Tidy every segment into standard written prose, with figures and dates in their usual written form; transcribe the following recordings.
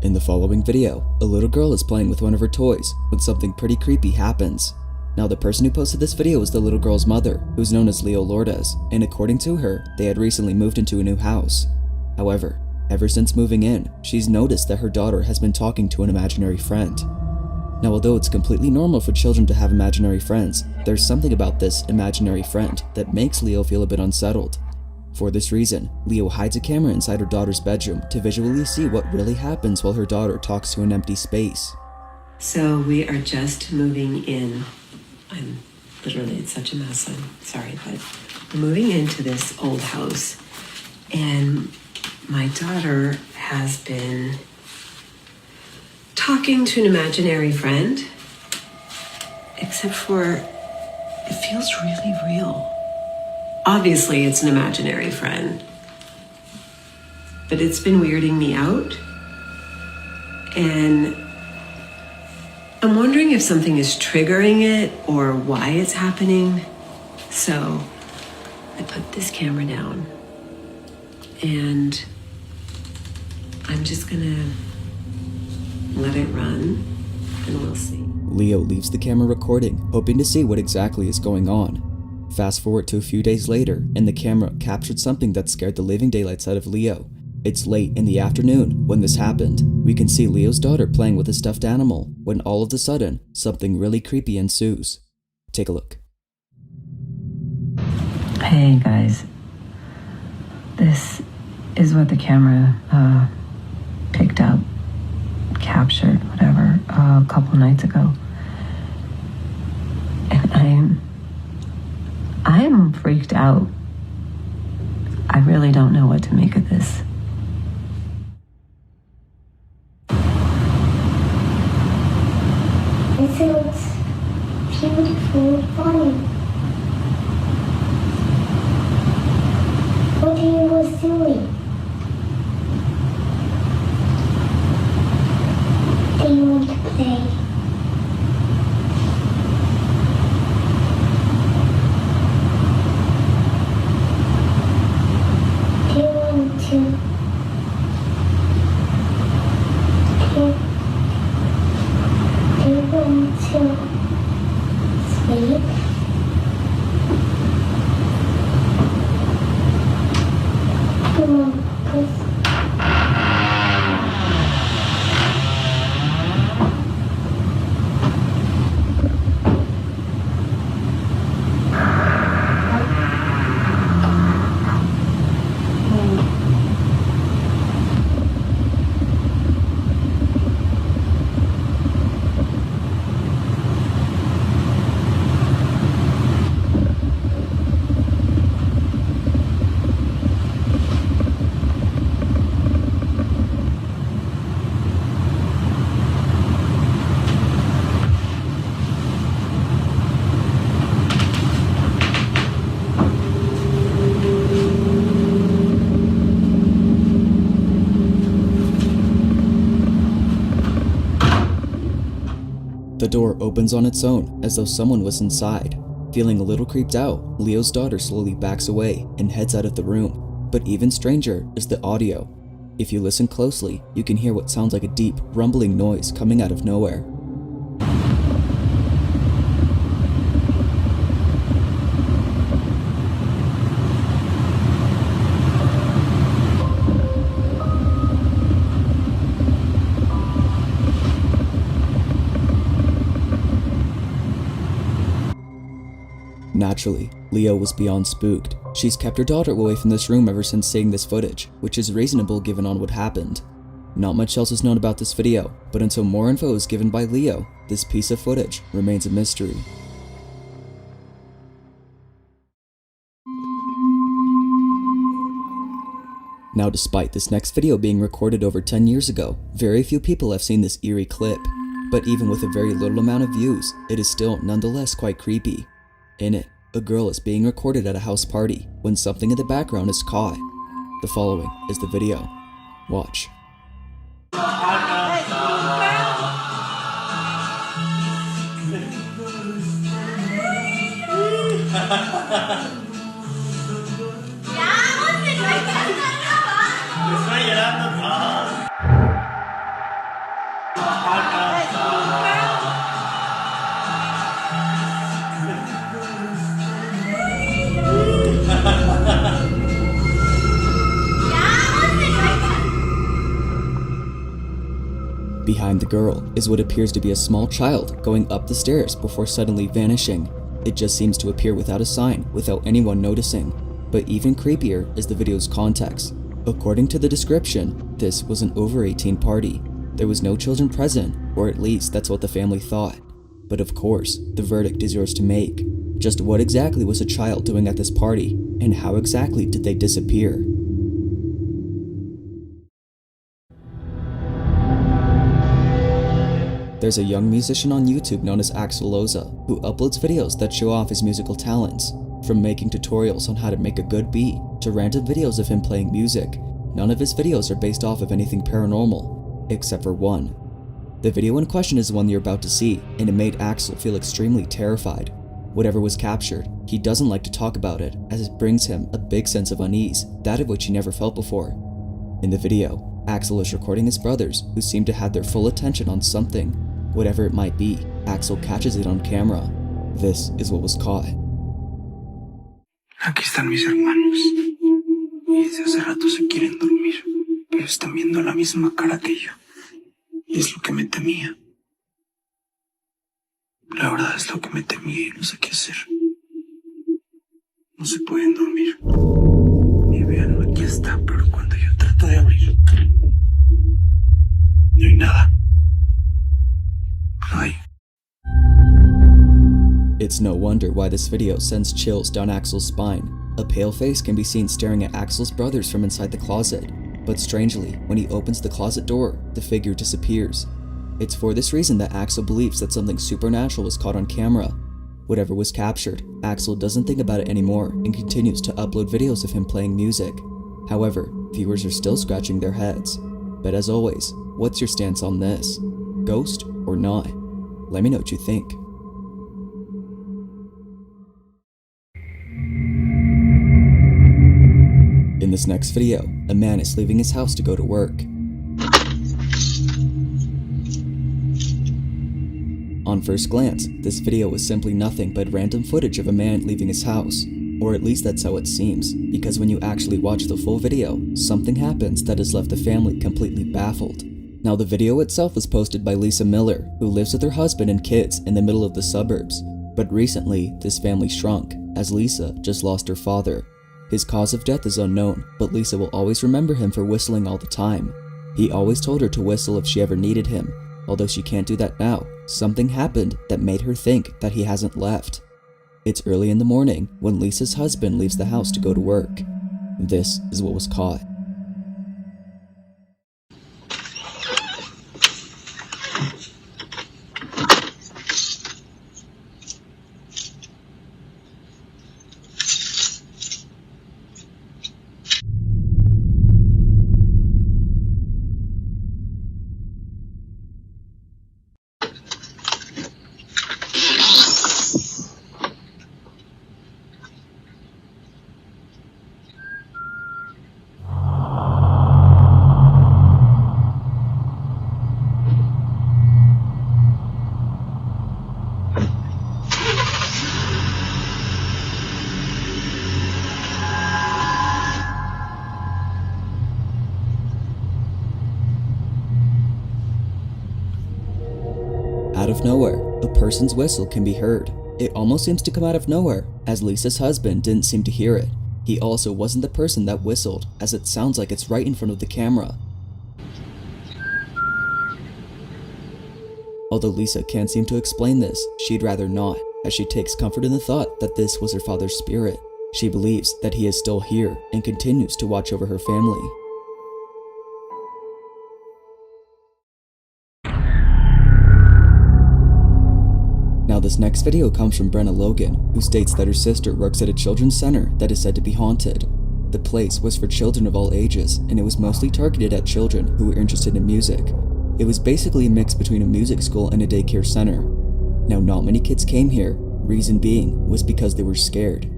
In the following video, a little girl is playing with one of her toys when something pretty creepy happens. Now the person who posted this video is the little girl's mother, who's known as Leo Lourdes, and according to her, they had recently moved into a new house. However, ever since moving in, she's noticed that her daughter has been talking to an imaginary friend. Now although it's completely normal for children to have imaginary friends, there's something about this imaginary friend that makes Leo feel a bit unsettled. For this reason, Leo hides a camera inside her daughter's bedroom to visually see what really happens while her daughter talks to an empty space. So we are just moving in. It's such a mess, I'm sorry, but we're moving into this old house. And my daughter has been talking to an imaginary friend, except for it feels really real. Obviously, it's an imaginary friend, but it's been weirding me out. And I'm wondering if something is triggering it or why it's happening. So I put this camera down and I'm just gonna let it run and we'll see. Leo leaves the camera recording, hoping to see what exactly is going on. Fast forward to a few days later, and the camera captured something that scared the living daylights out of Leo. It's late in the afternoon when this happened. We can see Leo's daughter playing with a stuffed animal when all of a sudden, something really creepy ensues. Take a look. Hey guys, this is what the camera picked up, captured, whatever, a couple nights ago. And I'm freaked out. I really don't know what to make of this. It looks beautiful and funny. What he was doing? Do you want to play? Do you want to? Do you want to sleep? Come on, please. The door opens on its own as though someone was inside. Feeling a little creeped out, Leo's daughter slowly backs away and heads out of the room. But even stranger is the audio. If you listen closely, you can hear what sounds like a deep, rumbling noise coming out of nowhere. Naturally, Leo was beyond spooked. She's kept her daughter away from this room ever since seeing this footage, which is reasonable given on what happened. Not much else is known about this video, but until more info is given by Leo, this piece of footage remains a mystery. Now despite this next video being recorded over 10 years ago, very few people have seen this eerie clip. But even with a very little amount of views, it is still nonetheless quite creepy. In it, a girl is being recorded at a house party when something in the background is caught. The following is the video. Watch. Behind the girl is what appears to be a small child going up the stairs before suddenly vanishing. It just seems to appear without a sign, without anyone noticing. But even creepier is the video's context. According to the description, this was an over 18 party. There was no children present, or at least that's what the family thought. But of course, the verdict is yours to make. Just what exactly was a child doing at this party, and how exactly did they disappear? There's a young musician on YouTube known as Axel Loza, who uploads videos that show off his musical talents. From making tutorials on how to make a good beat, to random videos of him playing music, none of his videos are based off of anything paranormal, except for one. The video in question is the one you're about to see, and it made Axel feel extremely terrified. Whatever was captured, he doesn't like to talk about it, as it brings him a big sense of unease, that of which he never felt before. In the video, Axel is recording his brothers, who seem to have their full attention on something. Whatever it might be, Axel catches it on camera. This is what was caught. Aquí están mis hermanos. Y desde hace rato se quieren dormir, pero están viendo la misma cara que yo. Y es lo que me temía. La verdad es lo que me temía y no sé qué hacer. No se pueden dormir. Y vean, aquí está, pero cuando yo trato de abrir, no hay nada. No hay. It's no wonder why this video sends chills down Axel's spine. A pale face can be seen staring at Axel's brothers from inside the closet. But strangely, when he opens the closet door, the figure disappears. It's for this reason that Axel believes that something supernatural was caught on camera. Whatever was captured, Axel doesn't think about it anymore and continues to upload videos of him playing music. However, viewers are still scratching their heads. But as always, what's your stance on this? Ghost or not? Let me know what you think. In this next video, a man is leaving his house to go to work. On first glance, this video was simply nothing but random footage of a man leaving his house. Or at least that's how it seems, because when you actually watch the full video, something happens that has left the family completely baffled. Now the video itself was posted by Lisa Miller, who lives with her husband and kids in the middle of the suburbs. But recently, this family shrunk, as Lisa just lost her father. His cause of death is unknown, but Lisa will always remember him for whistling all the time. He always told her to whistle if she ever needed him. Although she can't do that now, something happened that made her think that he hasn't left. It's early in the morning when Lisa's husband leaves the house to go to work. This is what was caught. Out of nowhere, a person's whistle can be heard. It almost seems to come out of nowhere, as Lisa's husband didn't seem to hear it. He also wasn't the person that whistled, as it sounds like it's right in front of the camera. Although Lisa can't seem to explain this, she'd rather not, as she takes comfort in the thought that this was her father's spirit. She believes that he is still here and continues to watch over her family. Now this next video comes from Brenna Logan, who states that her sister works at a children's center that is said to be haunted. The place was for children of all ages, and it was mostly targeted at children who were interested in music. It was basically a mix between a music school and a daycare center. Now not many kids came here, reason being was because they were scared.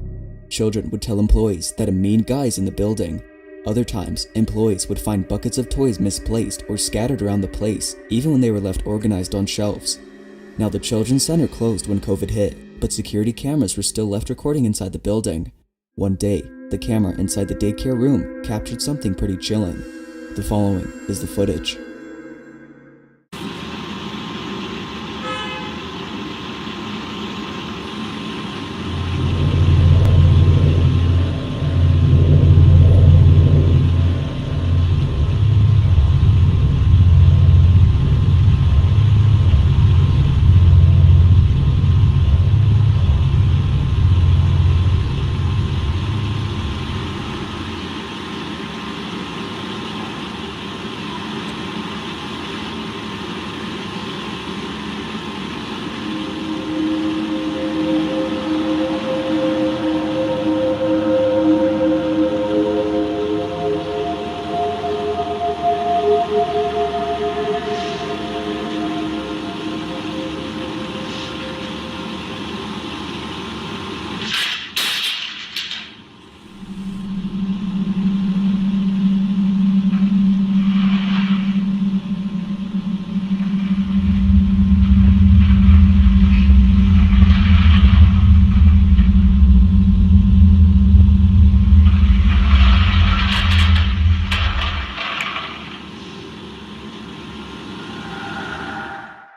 Children would tell employees that a mean guy's in the building. Other times, employees would find buckets of toys misplaced or scattered around the place, even when they were left organized on shelves. Now the children's center closed when COVID hit, but security cameras were still left recording inside the building. One day, the camera inside the daycare room captured something pretty chilling. The following is the footage.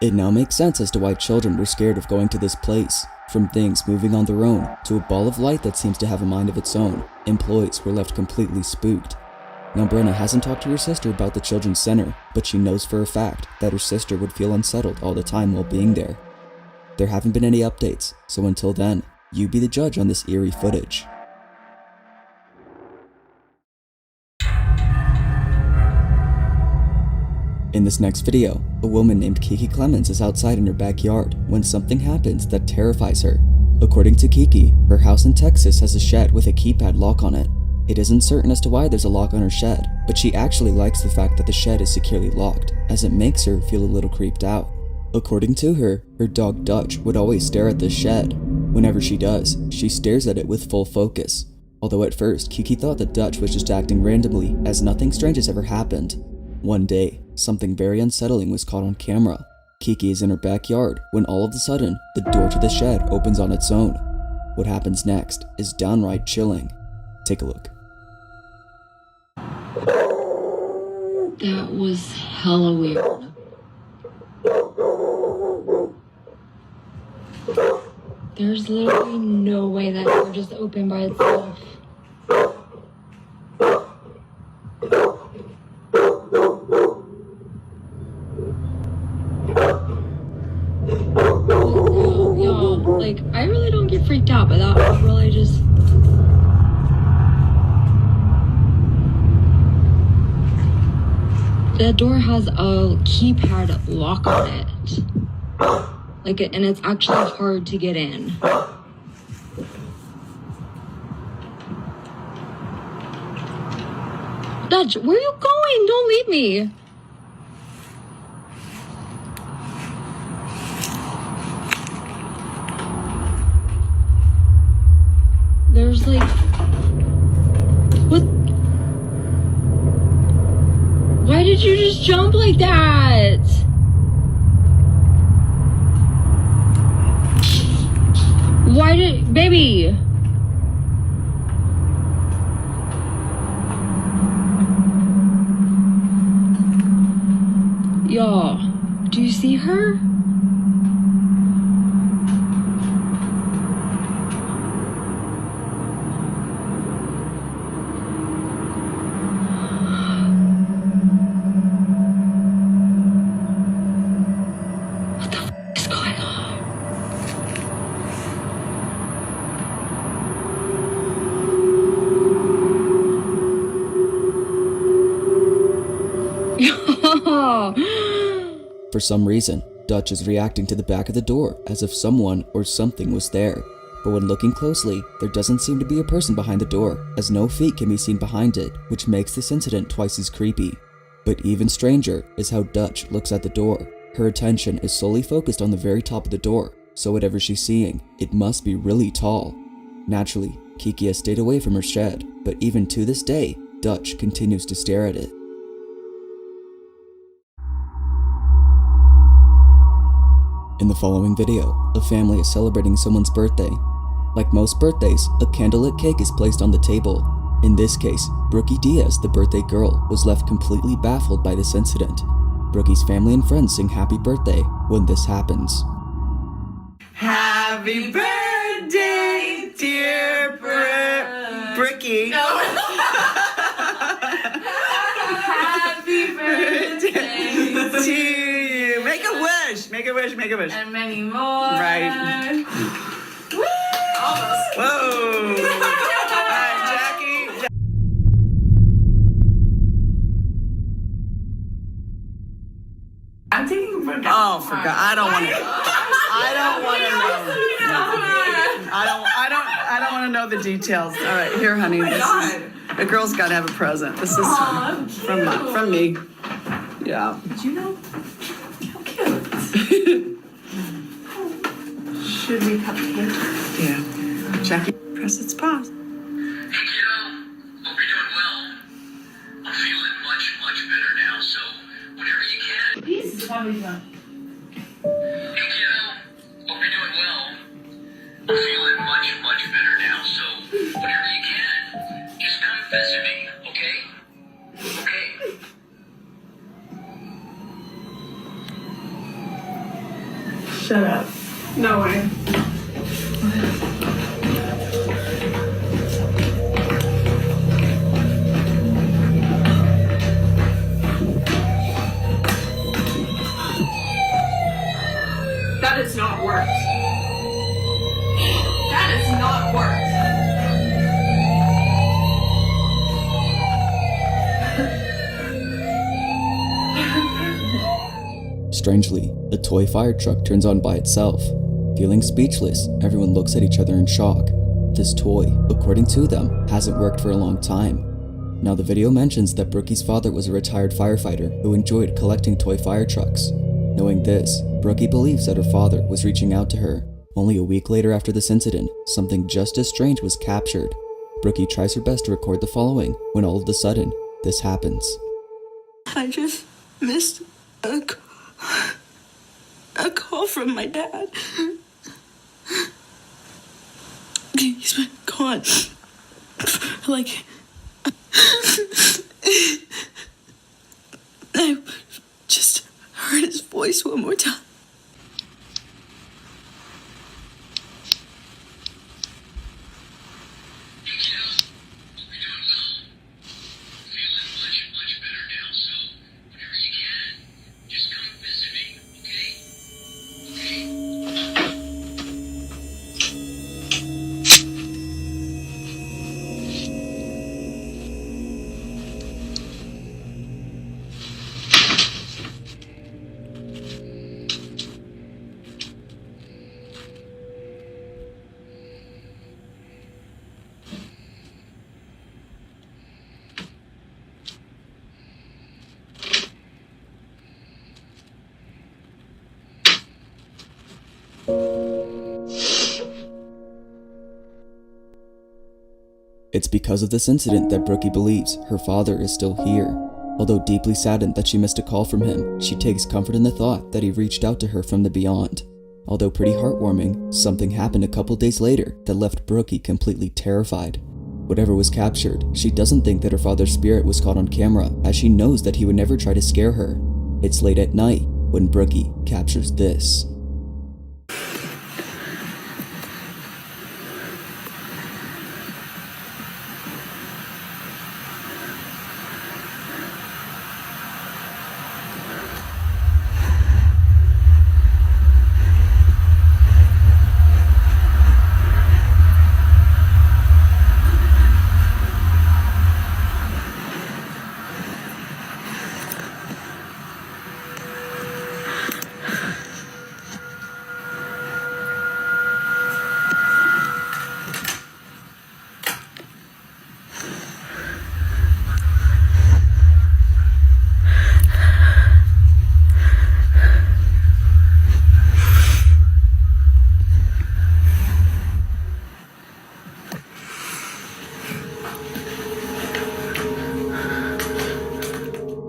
It now makes sense as to why children were scared of going to this place. From things moving on their own to a ball of light that seems to have a mind of its own, employees were left completely spooked. Now Brenna hasn't talked to her sister about the children's center, but she knows for a fact that her sister would feel unsettled all the time while being there. There haven't been any updates, so until then, you be the judge on this eerie footage. In this next video, a woman named Kiki Clemens is outside in her backyard when something happens that terrifies her. According to Kiki, her house in Texas has a shed with a keypad lock on it. It isn't certain as to why there's a lock on her shed, but she actually likes the fact that the shed is securely locked, as it makes her feel a little creeped out. According to her, her dog Dutch would always stare at this shed. Whenever she does, she stares at it with full focus. Although at first, Kiki thought that Dutch was just acting randomly, as nothing strange has ever happened. One day, something very unsettling was caught on camera. Kiki is in her backyard when all of a sudden, the door to the shed opens on its own. What happens next is downright chilling. Take a look. That was hella weird. There's literally no way that door just opened by itself. Y'all, like, I really don't get freaked out, but that was really just... The door has a keypad lock on it. And it's actually hard to get in. Dutch, where are you going? Don't leave me. There's like... What? Why did you just jump like that? Why did... Baby! Y'all, do you see her? For some reason, Dutch is reacting to the back of the door as if someone or something was there. But when looking closely, there doesn't seem to be a person behind the door, as no feet can be seen behind it, which makes this incident twice as creepy. But even stranger is how Dutch looks at the door. Her attention is solely focused on the very top of the door, so whatever she's seeing, it must be really tall. Naturally, Kiki has stayed away from her shed, but even to this day, Dutch continues to stare at it. In the following video, a family is celebrating someone's birthday. Like most birthdays, a candlelit cake is placed on the table. In this case, Brookie Diaz, the birthday girl, was left completely baffled by this incident. Brookie's family and friends sing happy birthday when this happens. Happy birthday, dear Brookie. Happy birthday to you. Make a wish. Make a wish. Make a wish. and many more. Right. Woo! Almost. Whoa. All right, Jackie. I'm taking for Oh, forgot. I don't want to. I don't want to know. I don't want to know the details. All right, here, honey. This is, a girl's got to have a present. This is from me. Yeah. Did you know? How cute. Should we cut the cake? Yeah. Jackie, press its pause. Hey kiddo, hope you're doing well. I'm feeling much better now, so whenever you can. Peace is probably fun. Hey kiddo, hope you're doing well. I'm feeling much better now, so whenever you can, just come visit me, okay? Okay? Shut up. No way. That is not work. That is not work. Strangely, a toy fire truck turns on by itself. Feeling speechless, everyone looks at each other in shock. This toy, according to them, hasn't worked for a long time. Now the video mentions that Brookie's father was a retired firefighter who enjoyed collecting toy fire trucks. Knowing this, Brookie believes that her father was reaching out to her. Only a week later after this incident, something just as strange was captured. Brookie tries her best to record the following when all of a sudden, this happens. I just missed a call from my dad. He's been gone. Like, I just heard his voice one more time. It's because of this incident that Brookie believes her father is still here. Although deeply saddened that she missed a call from him, she takes comfort in the thought that he reached out to her from the beyond. Although pretty heartwarming, something happened a couple days later that left Brookie completely terrified. Whatever was captured, she doesn't think that her father's spirit was caught on camera, as she knows that he would never try to scare her. It's late at night when Brookie captures this.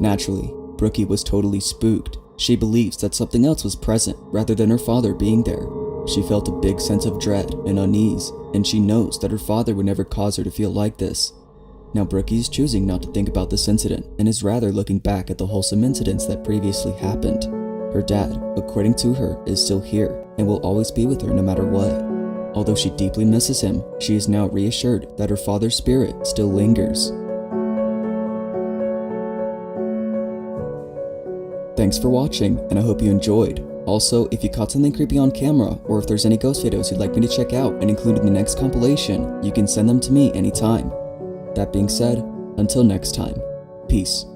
Naturally, Brookie was totally spooked. She believes that something else was present rather than her father being there. She felt a big sense of dread and unease, and she knows that her father would never cause her to feel like this. Now Brookie is choosing not to think about this incident and is rather looking back at the wholesome incidents that previously happened. Her dad, according to her, is still here and will always be with her no matter what. Although she deeply misses him, she is now reassured that her father's spirit still lingers. Thanks for watching, and I hope you enjoyed. Also, if you caught something creepy on camera, or if there's any ghost videos you'd like me to check out and include in the next compilation, you can send them to me anytime. That being said, until next time, peace.